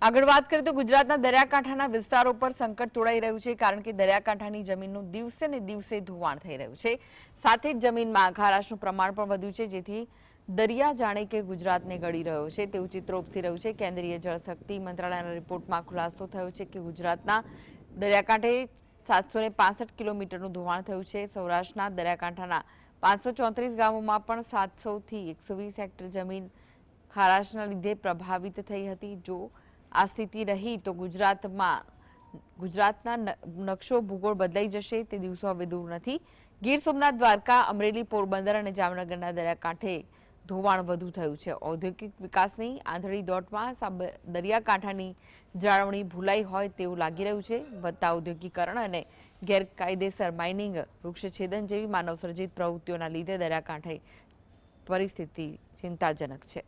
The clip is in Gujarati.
આગળ વાત કરીએ તો ગુજરાતના દરિયાકાંઠાના વિસ્તારો પર સંકટ તોડાઈ રહ્યું છે, કારણ કે દરિયાકાંઠાની જમીનનું દિવસે ને દિવસે ધોવાણ થઈ રહ્યું છે. સાથે જ જમીનમાં ખારાશનું પ્રમાણ પણ વધ્યું છે, જેથી દરિયા જાણે કે ગુજરાતને ગળી રહ્યો છે તેવું ચિત્ર ઉપસી રહ્યું છે. કેન્દ્રીય જળશક્તિ મંત્રાલયના રિપોર્ટમાં ખુલાસો થયો છે કે ગુજરાતના દરિયાકાંઠે 765 કિલોમીટરનું ધોવાણ થયું છે. સૌરાષ્ટ્રના દરિયાકાંઠાના 534 ગામોમાં પણ 700 થી 120 હેક્ટર જમીન ખારાશના લીધે પ્રભાવિત થઈ હતી. જો આ સ્થિતિ રહી તો ગુજરાતના નકશો ભૂગોળ બદલાઈ જશે તે દિવસો હવે દૂર નથી. ગીર સોમનાથ, દ્વારકા, અમરેલી, પોરબંદર અને જામનગરના દરિયાકાંઠે ધોવાણ વધુ થયું છે. ઔદ્યોગિક વિકાસની આંધળી દોટમાં દરિયાકાંઠાની જાળવણી ભૂલાઈ હોય તેવું લાગી રહ્યું છે. વધતા ઔદ્યોગિકરણ અને ગેરકાયદેસર માઇનિંગ, વૃક્ષછેદન જેવી માનવસર્જિત પ્રવૃત્તિઓના લીધે દરિયાકાંઠે પરિસ્થિતિ ચિંતાજનક છે.